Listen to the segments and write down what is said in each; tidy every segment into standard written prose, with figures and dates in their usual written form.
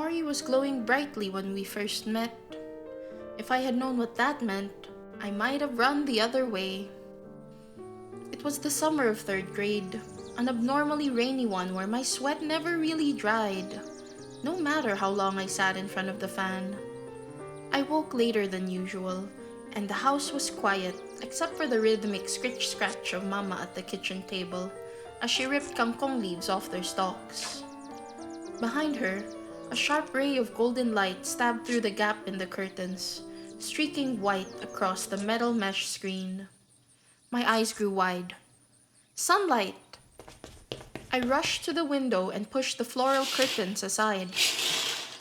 Mori was glowing brightly when we first met. If I had known what that meant, I might have run the other way. It was the summer of 3rd grade, an abnormally rainy one where my sweat never really dried, no matter how long I sat in front of the fan. I woke later than usual, and the house was quiet except for the rhythmic scritch-scratch of Mama at the kitchen table as she ripped kangkong leaves off their stalks. Behind her, a sharp ray of golden light stabbed through the gap in the curtains, streaking white across the metal mesh screen. My eyes grew wide. Sunlight! I rushed to the window and pushed the floral curtains aside.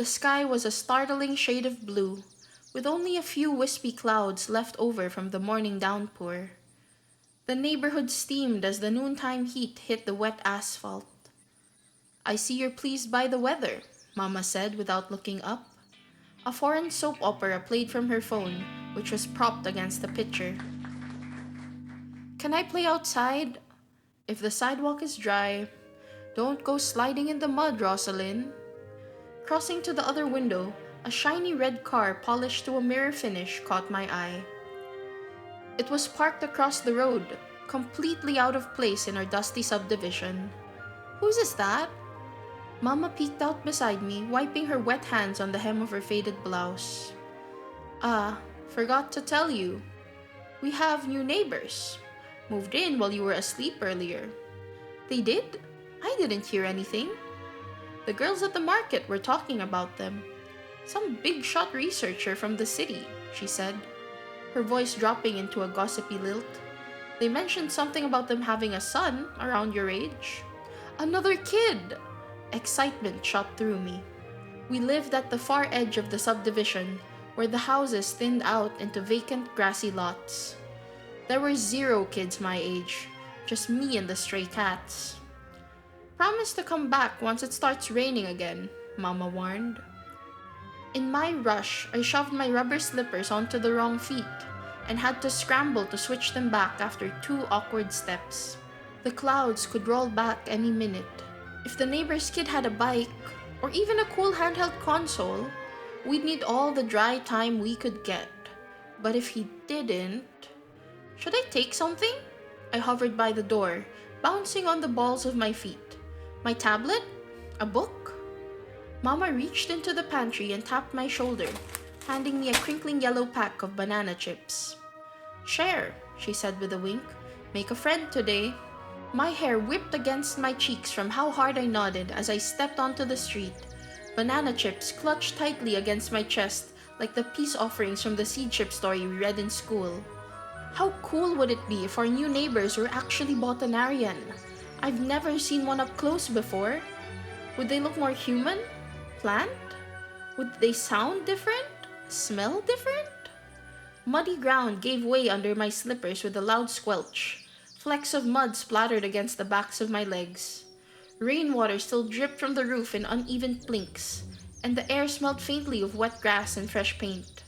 The sky was a startling shade of blue, with only a few wispy clouds left over from the morning downpour. The neighborhood steamed as the noontime heat hit the wet asphalt. "I see you're pleased by the weather," Mama said without looking up. A foreign soap opera played from her phone, which was propped against the picture. "Can I play outside? If the sidewalk is dry, don't go sliding in the mud, Rosalind." Crossing to the other window, a shiny red car polished to a mirror finish caught my eye. It was parked across the road, completely out of place in our dusty subdivision. "Whose is that?" Mama peeked out beside me, wiping her wet hands on the hem of her faded blouse. Forgot to tell you. We have new neighbors. Moved in while you were asleep earlier." "They did? I didn't hear anything." "The girls at the market were talking about them. Some big-shot researcher from the city," she said, her voice dropping into a gossipy lilt. "They mentioned something about them having a son around your age." "Another kid!" Excitement shot through me. We lived at the far edge of the subdivision, where the houses thinned out into vacant grassy lots. There were 0 kids my age, just me and the stray cats. "Promise to come back once it starts raining again," Mama warned. In my rush, I shoved my rubber slippers onto the wrong feet and had to scramble to switch them back after 2 awkward steps. The clouds could roll back any minute. If the neighbor's kid had a bike, or even a cool handheld console, we'd need all the dry time we could get. But if he didn't... Should I take something? I hovered by the door, bouncing on the balls of my feet. My tablet? A book? Mama reached into the pantry and tapped my shoulder, handing me a crinkling yellow pack of banana chips. "Share," she said with a wink. "Make a friend today." My hair whipped against my cheeks from how hard I nodded as I stepped onto the street. Banana chips clutched tightly against my chest like the peace offerings from the seed chip story we read in school. How cool would it be if our new neighbors were actually Botanarian? I've never seen one up close before. Would they look more human? Plant? Would they sound different? Smell different? Muddy ground gave way under my slippers with a loud squelch. Flecks of mud splattered against the backs of my legs. Rainwater still dripped from the roof in uneven plinks, and the air smelled faintly of wet grass and fresh paint.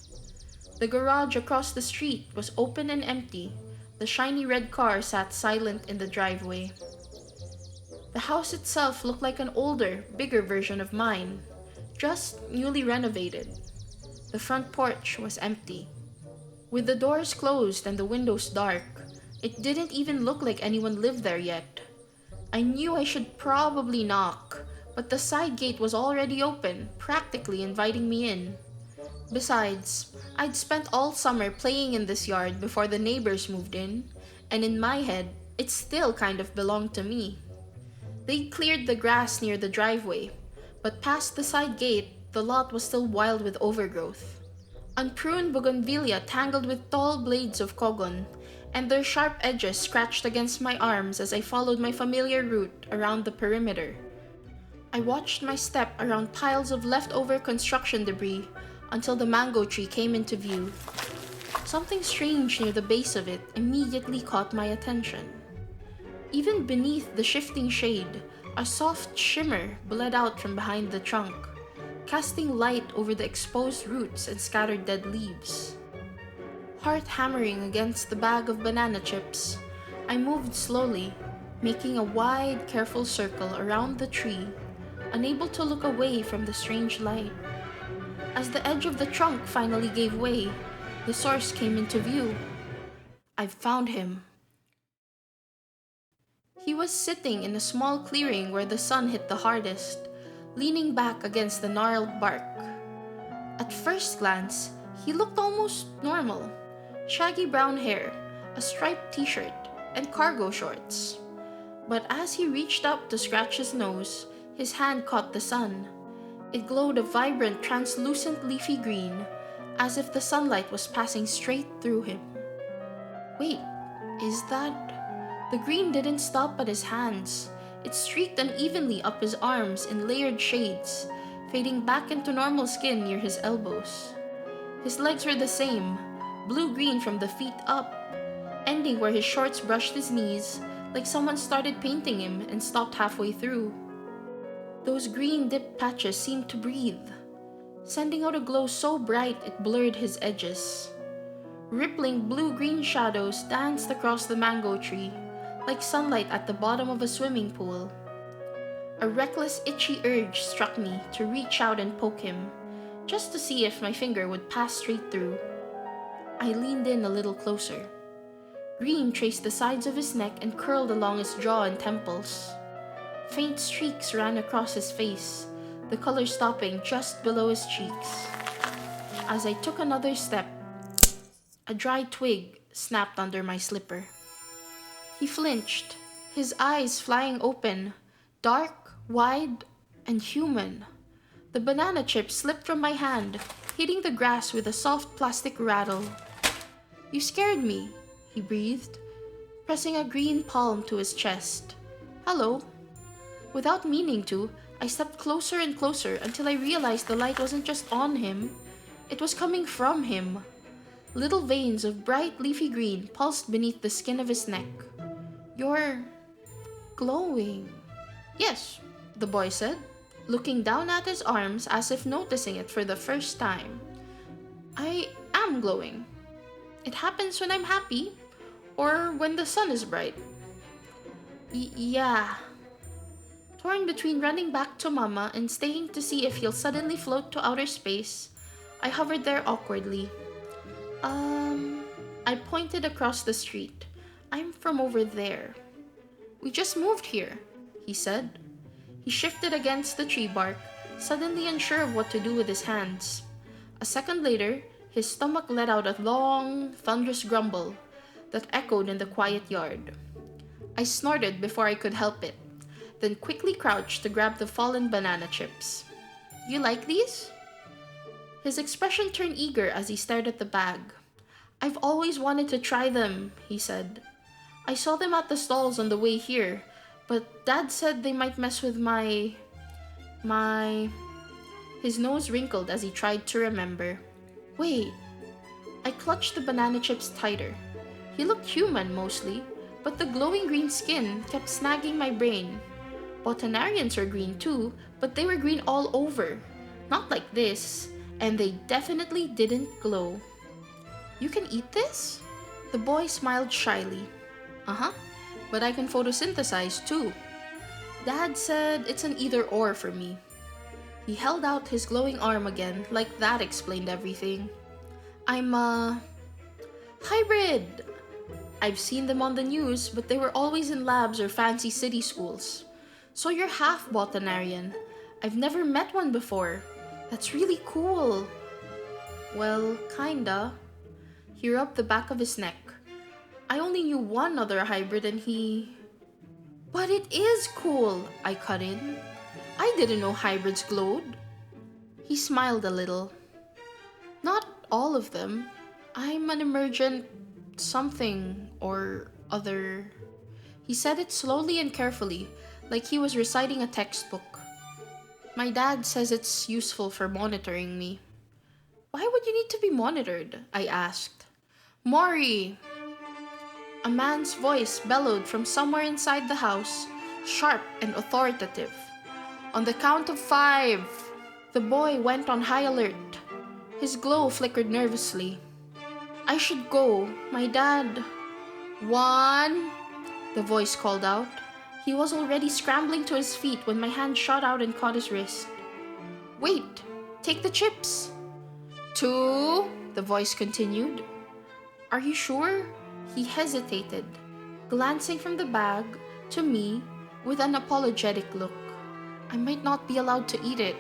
The garage across the street was open and empty. The shiny red car sat silent in the driveway. The house itself looked like an older, bigger version of mine, just newly renovated. The front porch was empty. With the doors closed and the windows dark, it didn't even look like anyone lived there yet. I knew I should probably knock, but the side gate was already open, practically inviting me in. Besides, I'd spent all summer playing in this yard before the neighbors moved in, and in my head, it still kind of belonged to me. They'd cleared the grass near the driveway, but past the side gate, the lot was still wild with overgrowth. Unpruned bougainvillea tangled with tall blades of kogon, and their sharp edges scratched against my arms as I followed my familiar route around the perimeter. I watched my step around piles of leftover construction debris until the mango tree came into view. Something strange near the base of it immediately caught my attention. Even beneath the shifting shade, a soft shimmer bled out from behind the trunk, casting light over the exposed roots and scattered dead leaves. Heart hammering against the bag of banana chips, I moved slowly, making a wide, careful circle around the tree, unable to look away from the strange light. As the edge of the trunk finally gave way, the source came into view. I've found him. He was sitting in a small clearing where the sun hit the hardest, leaning back against the gnarled bark. At first glance, he looked almost normal. Shaggy brown hair, a striped t-shirt, and cargo shorts. But as he reached up to scratch his nose, his hand caught the sun. It glowed a vibrant, translucent leafy green, as if the sunlight was passing straight through him. Wait, is that... The green didn't stop at his hands. It streaked unevenly up his arms in layered shades, fading back into normal skin near his elbows. His legs were the same, blue-green from the feet up, ending where his shorts brushed his knees, like someone started painting him and stopped halfway through. Those green dipped patches seemed to breathe, sending out a glow so bright it blurred his edges. Rippling blue-green shadows danced across the mango tree, like sunlight at the bottom of a swimming pool. A reckless, itchy urge struck me to reach out and poke him, just to see if my finger would pass straight through. I leaned in a little closer. Green traced the sides of his neck and curled along his jaw and temples. Faint streaks ran across his face, the color stopping just below his cheeks. As I took another step, a dry twig snapped under my slipper. He flinched, his eyes flying open, dark, wide, and human. The banana chip slipped from my hand, hitting the grass with a soft plastic rattle. "You scared me," he breathed, pressing a green palm to his chest. "Hello." Without meaning to, I stepped closer and closer until I realized the light wasn't just on him, it was coming from him. Little veins of bright leafy green pulsed beneath the skin of his neck. "You're glowing." "Yes," the boy said, looking down at his arms as if noticing it for the first time. "I am glowing. It happens when I'm happy, or when the sun is bright." Yeah. Torn between running back to Mama and staying to see if he'll suddenly float to outer space, I hovered there awkwardly. I pointed across the street. "I'm from over there." "We just moved here," he said. He shifted against the tree bark, suddenly unsure of what to do with his hands. A second later, his stomach let out a long, thunderous grumble that echoed in the quiet yard. I snorted before I could help it, then quickly crouched to grab the fallen banana chips. "You like these?" His expression turned eager as he stared at the bag. "I've always wanted to try them," he said. "I saw them at the stalls on the way here, but Dad said they might mess with my... His nose wrinkled as he tried to remember. "Wait." I clutched the banana chips tighter. He looked human mostly, but the glowing green skin kept snagging my brain. Botanarians were green too, but they were green all over. Not like this, and they definitely didn't glow. "You can eat this?" The boy smiled shyly. "Uh-huh, but I can photosynthesize too." Dad said it's an either-or for me. He held out his glowing arm again, like that explained everything. "I'm a... hybrid." I've seen them on the news, but they were always in labs or fancy city schools. "So you're half Botanarian. I've never met one before. That's really cool." "Well, kinda." He rubbed the back of his neck. "I only knew one other hybrid and he..." "But it is cool," I cut in. "I didn't know hybrids glowed." He smiled a little. "Not all of them. I'm an emergent something or other." He said it slowly and carefully, like he was reciting a textbook. "My dad says it's useful for monitoring me." "Why would you need to be monitored?" I asked. "Maury!" A man's voice bellowed from somewhere inside the house, sharp and authoritative. "On the count of 5. The boy went on high alert. His glow flickered nervously. "I should go. My dad..." "1," the voice called out. He was already scrambling to his feet when my hand shot out and caught his wrist. "Wait, take the chips." "Two," the voice continued. "Are you sure?" He hesitated, glancing from the bag to me with an apologetic look. I might not be allowed to eat it.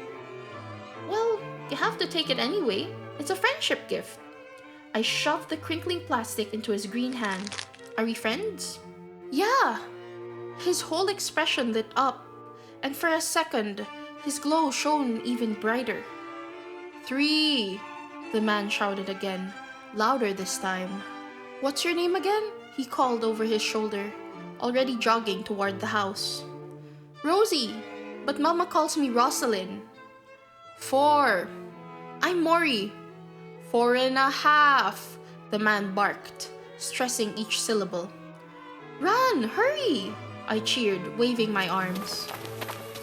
"Well, you have to take it anyway. It's a friendship gift." I shoved the crinkling plastic into his green hand. "Are we friends?" "Yeah." His whole expression lit up, and for a second, his glow shone even brighter. "Three," the man shouted again, louder this time. "What's your name again?" he called over his shoulder, already jogging toward the house. "Rosie, but Mama calls me Rosalind." "Four." "I'm Maury." 4.5, the man barked, stressing each syllable. "Run, hurry!" I cheered, waving my arms.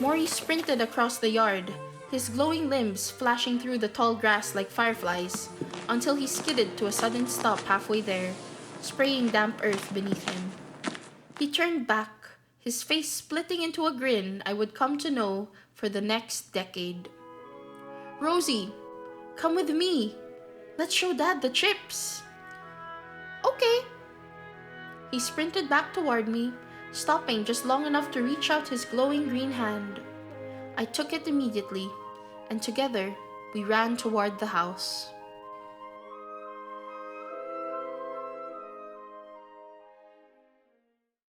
Maury sprinted across the yard, his glowing limbs flashing through the tall grass like fireflies, until he skidded to a sudden stop halfway there, spraying damp earth beneath him. He turned back, his face splitting into a grin I would come to know for the next decade. "Rosie, come with me. Let's show Dad the chips." "Okay." He sprinted back toward me, stopping just long enough to reach out his glowing green hand. I took it immediately, and together we ran toward the house.